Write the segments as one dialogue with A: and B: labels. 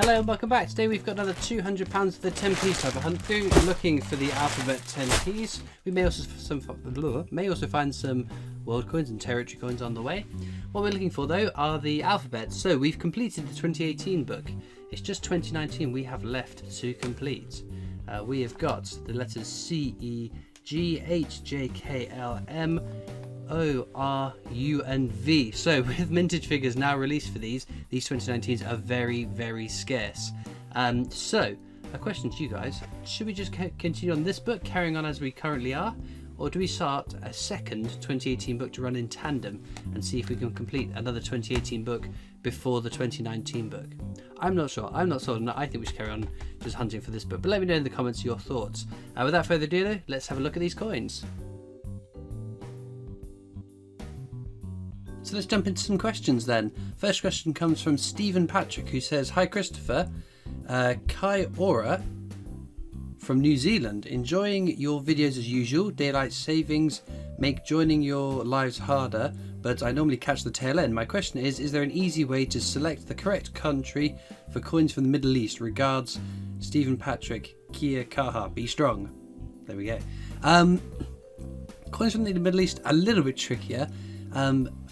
A: Hello and welcome back. Today we've got another £200 of the 10p type of hunt through, looking for the alphabet 10p's. We may also find some world coins and territory coins on the way. What we're looking for though are the alphabets. So we've completed the 2018 book. It's just 2019 we have left to complete. We have got the letters C, E, G, H, J, K, L, M, O, R, U and V. So with vintage figures now released for these 2019s are very, very scarce. So a question to you guys, should we just continue on this book, carrying on as we currently are? Or do we start a second 2018 book to run in tandem and see if we can complete another 2018 book before the 2019 book? I'm not sure. I'm not sold on that. I think we should carry on just hunting for this book. But let me know in the comments your thoughts. Without further ado though, let's have a look at these coins. So let's jump into some questions then. First question comes from Stephen Patrick, who says, "Hi Christopher, Kai Ora from New Zealand. Enjoying your videos as usual. Daylight savings make joining your lives harder, but I normally catch the tail end. My question is there an easy way to select the correct country for coins from the Middle East? Regards, Stephen Patrick, Kia Kaha. Be strong." There we go. Coins from the Middle East, a little bit trickier.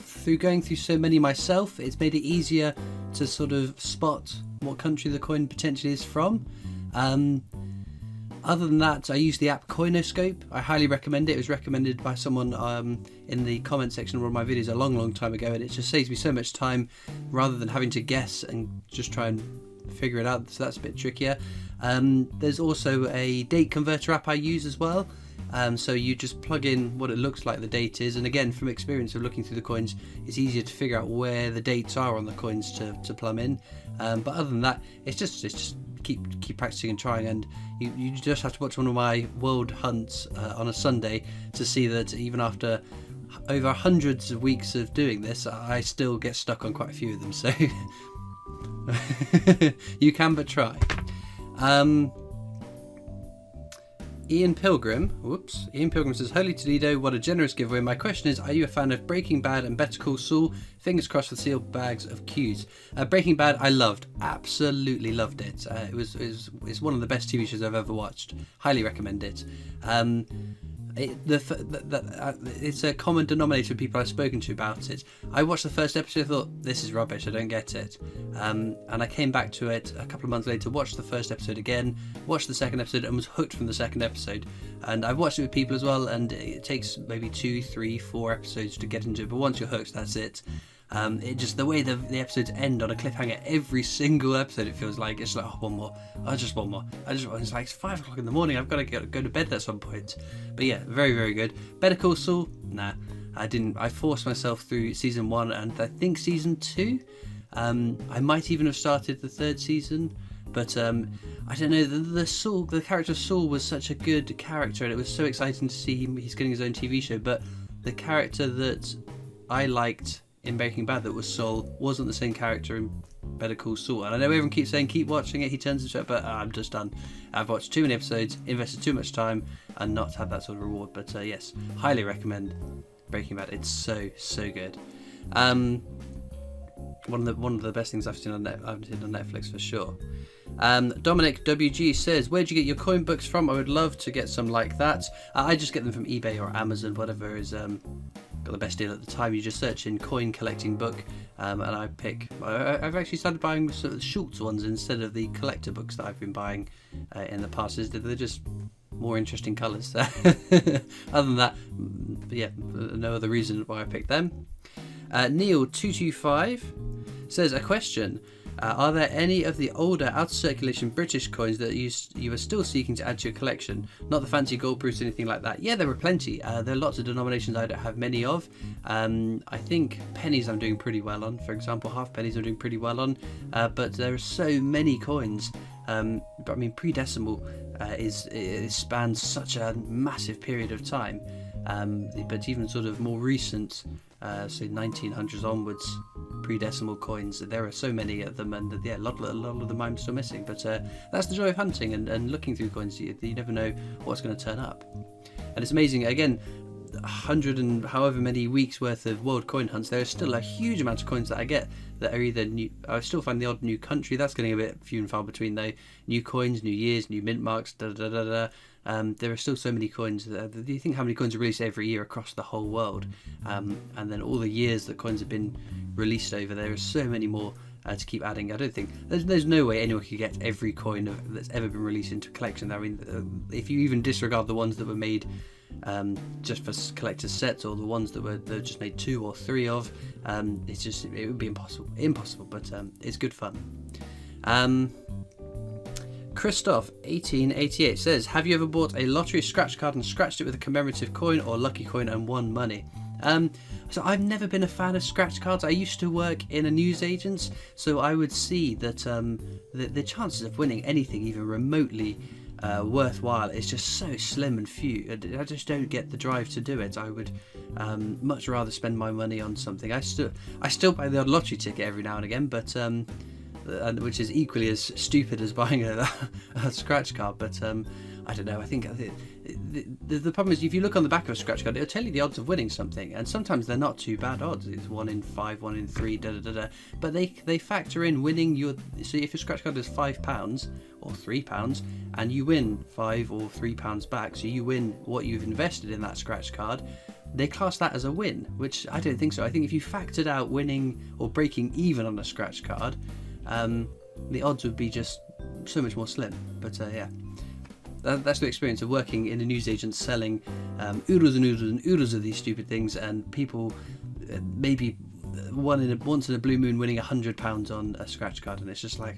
A: Through going through so many myself, it's made it easier to sort of spot what country the coin potentially is from. Other than that, I use the app Coinoscope. I highly recommend it. It was recommended by someone in the comment section of one of my videos a long time ago, and it just saves me so much time rather than having to guess and just try and figure it out, so that's a bit trickier. There's also a date converter app I use as well. So you just plug in what it looks like the date is, and again, from experience of looking through the coins, it's easier to figure out where the dates are on the coins to plumb in. But other than that, it's just keep practicing and trying, and you just have to watch one of my world hunts on a Sunday to see that even after over hundreds of weeks of doing this, I still get stuck on quite a few of them. So you can but try. Ian Pilgrim says, "Holy Toledo, what a generous giveaway. My question is, are you a fan of Breaking Bad and Better Call Saul? Fingers crossed for sealed bags of Qs." Breaking Bad, I loved, absolutely loved it. It's one of the best TV shows I've ever watched. Highly recommend it. It's a common denominator of people I've spoken to about it. I watched the first episode, thought, this is rubbish, I don't get it. And I came back to it a couple of months later, watched the first episode again, watched the second episode and was hooked from the second episode. And I've watched it with people as well, and it takes maybe 2, 3, 4 episodes to get into it, but once you're hooked, that's it. It just, the way the episodes end on a cliffhanger every single episode, it feels like it's like, oh, one more, just one more. It's like, it's 5 o'clock in the morning, I've got to go to bed at some point. But yeah, very, very good. Better Call Saul, nah, I didn't. I forced myself through season 1 and I think season 2. I might even have started the 3rd season, but I don't know. The character Saul was such a good character, and it was so exciting to see he's getting his own TV show. But the character that I liked in Breaking Bad, that was Saul, wasn't the same character in Better Call Saul. And I know everyone keeps saying keep watching it, he turns into it, but I'm just done. I've watched too many episodes, invested too much time, and not had that sort of reward. But yes, highly recommend Breaking Bad. It's so good. One of the best things I've seen on Netflix for sure. Dominic WG says, "Where'd you get your coin books from? I would love to get some like that." I just get them from eBay or Amazon, whatever is got the best deal at the time. You just search in coin collecting book, and I've actually started buying sort of Schultz ones instead of the collector books that I've been buying in the past. They're just more interesting colours. Other than that, yeah, no other reason why I picked them. Neil225 says, "A question. Are there any of the older out of circulation British coins that you are still seeking to add to your collection? Not the fancy gold proofs or anything like that." Yeah, there are plenty. There are lots of denominations I don't have many of. I think pennies I'm doing pretty well on. For example, half pennies I'm doing pretty well on. But there are so many coins. But I mean, pre-decimal it spans such a massive period of time. But even sort of more recent, so 1900s onwards, pre-decimal coins, there are so many of them, and yeah, a lot of them I'm still missing. But that's the joy of hunting and looking through coins. You never know what's going to turn up, and it's amazing. Again, 100 and however many weeks worth of world coin hunts, there is still a huge amount of coins that I get that are either new. I still find the odd new country. That's getting a bit few and far between though. New coins, new years, new mint marks. There are still so many coins. Do you think how many coins are released every year across the whole world? And then all the years that coins have been released over, there are so many more to keep adding. I don't think there's no way anyone could get every coin that's ever been released into a collection. I mean, if you even disregard the ones that were made just for collector's sets, or the ones that were just made 2 or 3 of, it would be impossible. But it's good fun. Christoph 1888 says, have you ever bought a lottery scratch card and scratched it with a commemorative coin or lucky coin and won money? So I've never been a fan of scratch cards. I used to work in a newsagent, so I would see that the chances of winning anything even remotely worthwhile is just so slim and few. I just don't get the drive to do it. I would much rather spend my money on something. I still buy the odd lottery ticket every now and again, but which is equally as stupid as buying a scratch card. But I don't know. I think the problem is, if you look on the back of a scratch card, it'll tell you the odds of winning something, and sometimes they're not too bad odds. It's 1 in 5, 1 in 3, but they factor in winning your. So if your scratch card is £5 or £3, and you win £5 or £3 back, so you win what you've invested in that scratch card, they class that as a win, which I don't think so. I think if you factored out winning or breaking even on a scratch card, the odds would be just so much more slim. But yeah. That's the experience of working in a newsagent selling oodles and oodles and oodles of these stupid things, and people maybe once in a blue moon winning £100 on a scratch card, and it's just like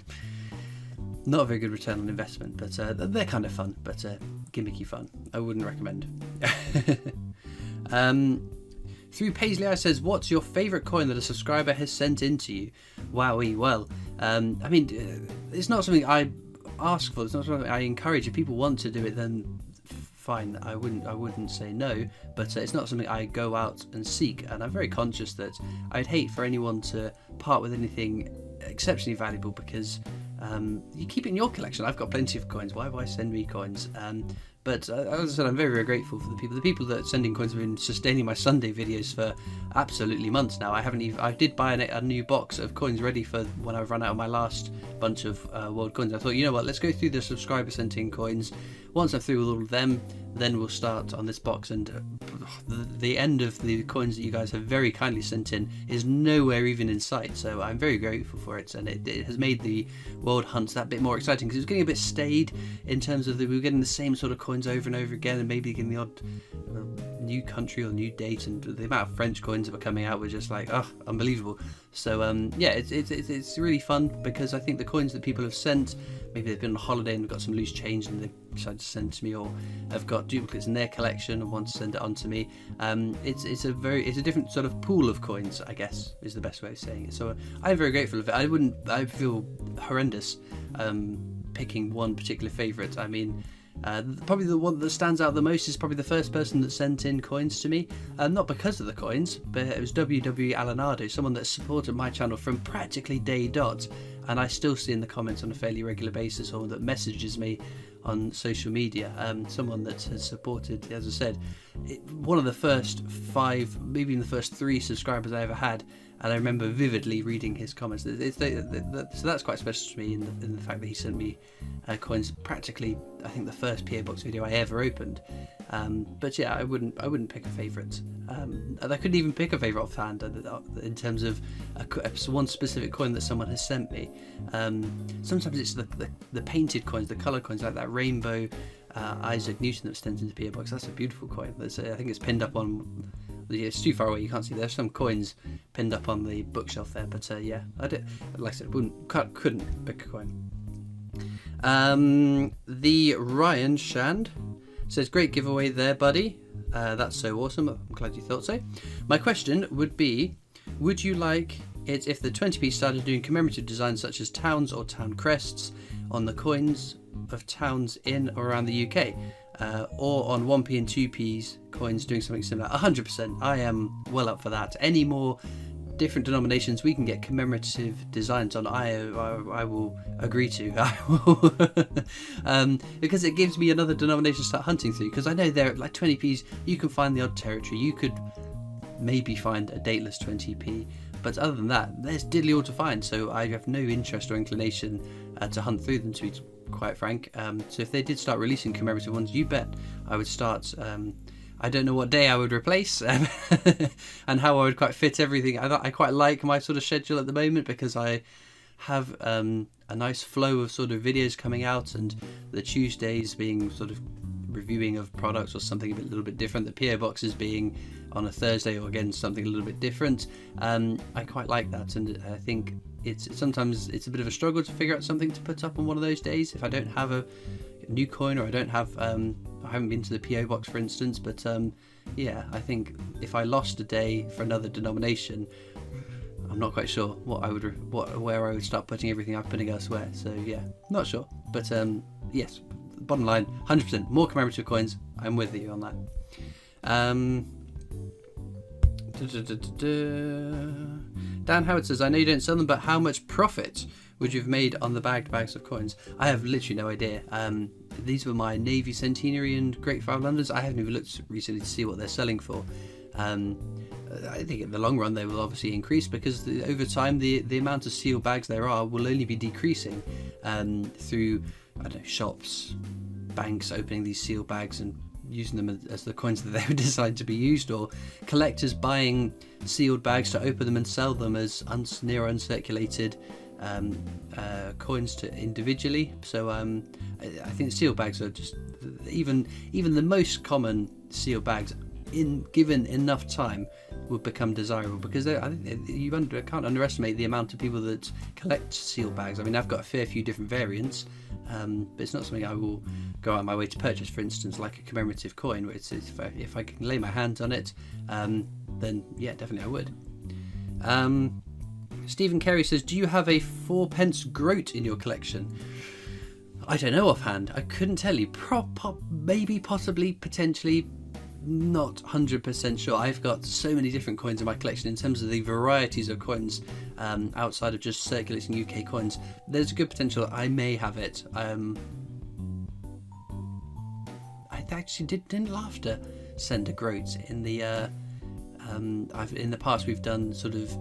A: not a very good return on investment. But they're kind of fun, but gimmicky fun. I wouldn't recommend. Through Paisley Eye says, what's your favourite coin that a subscriber has sent in to you? Wowee, well, I mean, it's not something I ask for. It's not something I encourage. If people want to do it, then fine. I wouldn't say no, but it's not something I go out and seek. And I'm very conscious that I'd hate for anyone to part with anything exceptionally valuable because you keep it in your collection. I've got plenty of coins. Why send me coins? But as I said, I'm very, very grateful for the people that send in coins have been sustaining my Sunday videos for absolutely months now. I did buy a new box of coins ready for when I ran out of my last bunch of world coins. I thought, you know what, let's go through the subscriber sent in coins. Once I'm through with all of them, then we'll start on this box. And the end of the coins that you guys have very kindly sent in is nowhere even in sight. So I'm very grateful for it, and it has made the world hunts that bit more exciting, because it was getting a bit staid in terms of we were getting the same sort of coins over and over again, and maybe getting the odd new country or new date, and the amount of French coins that were coming out was just like, unbelievable. So yeah, it's really fun, because I think the coins that people have sent, maybe they've been on holiday and got some loose change and they've decided to send to me, or have got duplicates in their collection and want to send it on to me. It's a different sort of pool of coins, I guess, is the best way of saying it. So I'm very grateful of it. I feel horrendous picking one particular favourite. I mean, probably the one that stands out the most is probably the first person that sent in coins to me, not because of the coins, but it was WWE Alanado, someone that supported my channel from practically day dot, and I still see in the comments on a fairly regular basis, or that messages me on social media, someone that has supported, as I said, one of the first 5, maybe even the first 3 subscribers I ever had, and I remember vividly reading his comments. So that's quite special to me in the fact that he sent me coins practically, I think, the first PO Box video I ever opened. But yeah, I wouldn't pick a favourite. And I couldn't even pick a favourite offhand in terms of one specific coin that someone has sent me. Sometimes it's the painted coins, the colour coins, like that rainbow Isaac Newton that was sent into PO Box. That's a beautiful coin. I think it's pinned up on. It's too far away, you can't see. There's some coins pinned up on the bookshelf there, but yeah, like I said, couldn't pick a coin. The Ryan Shand says, great giveaway there, buddy. That's so awesome. I'm glad you thought so. My question would be, would you like it if the 20p started doing commemorative designs such as towns or town crests on the coins of towns in or around the UK? Or on 1p and 2p's coins doing something similar? 100%. I am well up for that. Any more different denominations we can get commemorative designs on, I will agree to. I will, because it gives me another denomination to start hunting through, because I know there, like 20p's, you can find the odd territory, you could maybe find a dateless 20p, but other than that, there's diddly all to find, so I have no interest or inclination to hunt through them, to be quite frank. So if they did start releasing commemorative ones, you bet I would start. I don't know what day I would replace and how I would quite fit everything. I quite like my sort of schedule at the moment, because I have a nice flow of sort of videos coming out, and the Tuesdays being sort of reviewing of products or something a little bit different, the PO boxes being on a Thursday, or again something a little bit different. I quite like that, and I think sometimes it's a bit of a struggle to figure out something to put up on one of those days if I don't have a new coin, or I don't have I haven't been to the PO box, for instance. But yeah, I think if I lost a day for another denomination, I'm not quite sure where I would start putting everything I'm putting elsewhere. So yeah, not sure. But yes, bottom line, 100% more commemorative coins. I'm with you on that. Dan Howard says, I know you don't sell them, but how much profit would you have made on the bagged bags of coins? I have literally no idea. These were my Navy Centenary and Great Five Londons. I haven't even looked recently to see what they're selling for. I think in the long run they will obviously increase, because over time the amount of sealed bags there are will only be decreasing through, I don't know, shops, banks opening these sealed bags and using them as the coins that they were designed to be used, or collectors buying sealed bags to open them and sell them as near uncirculated coins to individually. So I think sealed bags are just, even the most common sealed bags, given enough time, would become desirable, because I think you can't underestimate the amount of people that collect sealed bags. I mean, I've got a fair few different variants, but it's not something I will go out of my way to purchase. For instance, like a commemorative coin, where if I can lay my hands on it, then yeah, definitely I would. Stephen Carey says, do you have a 4p groat in your collection? I don't know offhand. I couldn't tell you. Maybe, possibly, potentially. Not 100% sure. I've got so many different coins in my collection in terms of the varieties of coins, outside of just circulating UK coins. There's a good potential I may have it. I actually didn't Laughter send a groat in the in the past. We've done sort of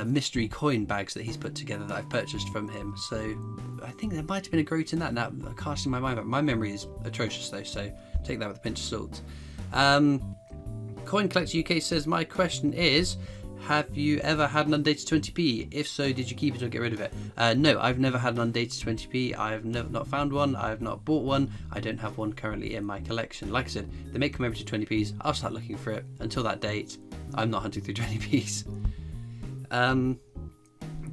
A: mystery coin bags that he's put together that I've purchased from him, so I think there might have been a groat in that. Now, casting my mind back, my memory is atrocious though, so take that with a pinch of salt. Coin Collector UK says, my question is, have you ever had an undated 20p? If so, did you keep it or get rid of it? No, I've never had an undated 20p. I've not found one. I've not bought one. I don't have one currently in my collection. Like I said, they make commemorative 20p's. I'll start looking for it. Until that date, I'm not hunting through 20p's.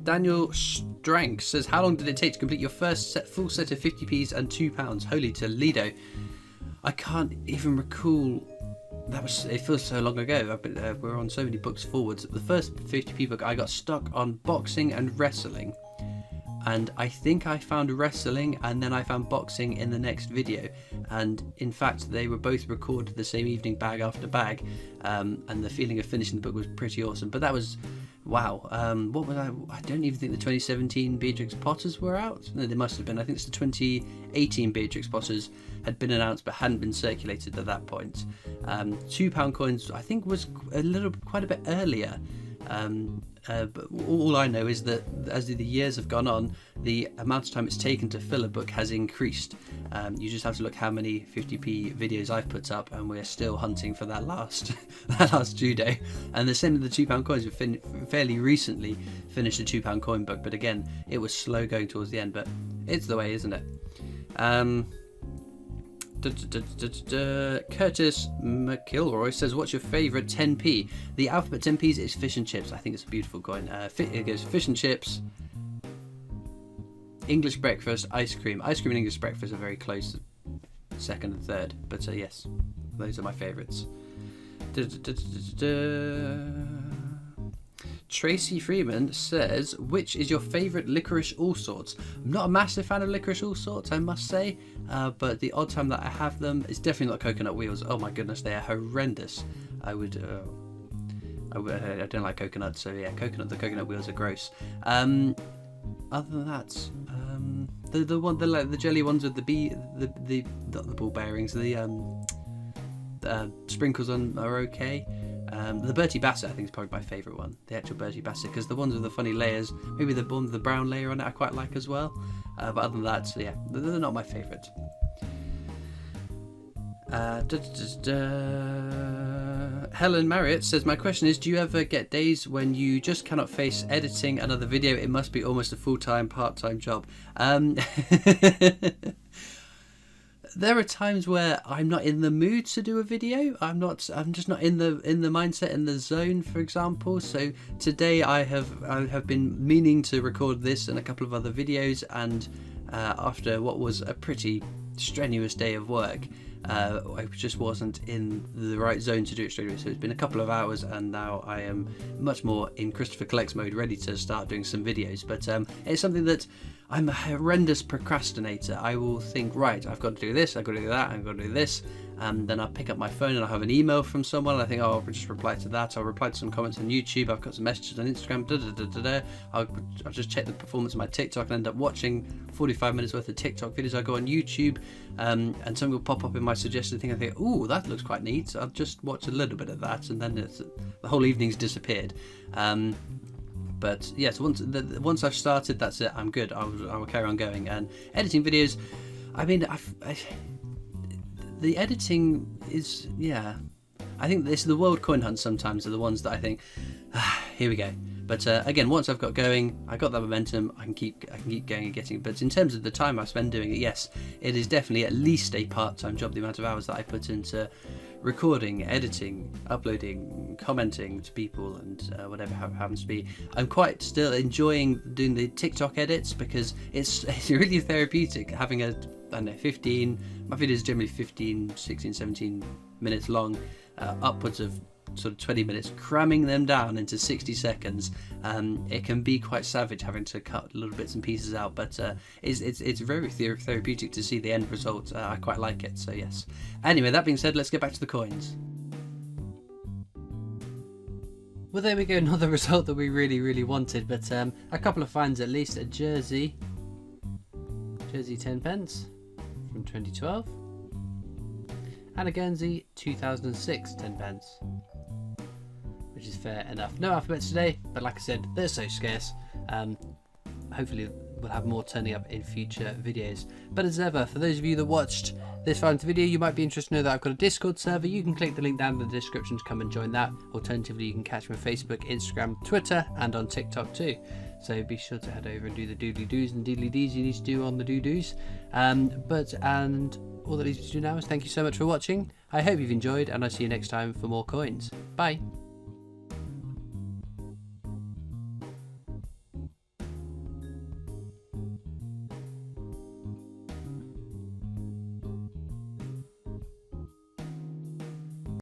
A: Daniel Strank says, how long did it take to complete your first full set of 50p's and £2? Holy Toledo. I can't even recall. It feels so long ago. We're on so many books forwards. The first 50p book, I got stuck on boxing and wrestling, and I think I found wrestling and then I found boxing in the next video, and in fact they were both recorded the same evening, bag after bag, and the feeling of finishing the book was pretty awesome. But that was, wow. What was I don't even think the 2017 Beatrix Potters were out. No, they must have been. I think it's the 2018 Beatrix Potters had been announced but hadn't been circulated at that point. £2 coins, I think, was quite a bit earlier. But all I know is that as the years have gone on, the amount of time it's taken to fill a book has increased. You just have to look how many 50p videos I've put up, and we're still hunting for that last due day. And the same with the £2 coins. We've fairly recently finished a £2 coin book, but again, it was slow going towards the end. But it's the way, isn't it? Curtis McIlroy says, what's your favourite 10p? The alphabet 10p's is fish and chips. I think it's a beautiful coin. It goes fish and chips, English breakfast, ice cream. Ice cream and English breakfast are very close, second and third. But yes, those are my favourites. Tracy Freeman says, which is your favourite licorice all sorts? I'm not a massive fan of licorice all sorts, I must say, but the odd time that I have them, it's definitely not coconut wheels. Oh my goodness, they are horrendous. I I don't like coconut, so yeah, the coconut wheels are gross. Other than that, the jelly ones with the not the ball bearings, the sprinkles on are okay. The Bertie Bassett I think is probably my favourite one, the actual Bertie Bassett, because the ones with the funny layers, maybe the one with the brown layer on it I quite like as well. But other than that, yeah, they're not my favourite. Helen Marriott says, my question is, do you ever get days when you just cannot face editing another video? It must be almost a full-time, part-time job. There are times where I'm not in the mood to do a video. I'm just not in the mindset, in the zone, for example. So today I have been meaning to record this and a couple of other videos, and after what was a pretty strenuous day of work, I just wasn't in the right zone to do it straight away. So it's been a couple of hours, and now I am much more in Christopher Collects mode, ready to start doing some videos. But it's something that I'm a horrendous procrastinator. I will think, right, I've got to do this, I've got to do that, I've got to do this, and then I'll pick up my phone and I'll have an email from someone, and I think, oh, I'll just reply to that. I'll reply to some comments on YouTube. I've got some messages on Instagram. I'll just check the performance of my TikTok and end up watching 45 minutes worth of TikTok videos. I go on YouTube, and something will pop up in my suggested thing. I think, oh, that looks quite neat. So I'll just watch a little bit of that, and then the whole evening's disappeared. But yes, once I've started, that's it. I'm good. I will carry on going. And editing videos, I mean, the editing is, yeah. I think it's the World Coin Hunts sometimes are the ones that I think, here we go. But again, once I've got going, I got that momentum. I can keep going and getting. But in terms of the time I spend doing it, yes, it is definitely at least a part-time job. The amount of hours that I put into recording, editing, uploading, commenting to people, and whatever happens to be. I'm quite still enjoying doing the TikTok edits, because it's really therapeutic having I don't know, 15, my videos are generally 15, 16, 17 minutes long, upwards of sort of 20 minutes, cramming them down into 60 seconds. It can be quite savage having to cut little bits and pieces out, but it's very therapeutic to see the end result. I quite like it, so yes. Anyway, that being said, let's get back to the coins. Well, there we go, another result that we really wanted, but a couple of finds at least. A jersey 10 pence from 2012, and a Guernsey 2006 10 pence, which is fair enough. No alphabets today, but like I said, they're so scarce. Hopefully we'll have more turning up in future videos. But as ever, for those of you that watched this far into the video, you might be interested to know that I've got a Discord server. You can click the link down in the description to come and join that. Alternatively, you can catch me on Facebook, Instagram, Twitter, and on TikTok too. So be sure to head over and do the doodly doos and deedly dees you need to do on the doo-doos. And all that leaves me to do now is thank you so much for watching. I hope you've enjoyed, and I'll see you next time for more coins. Bye.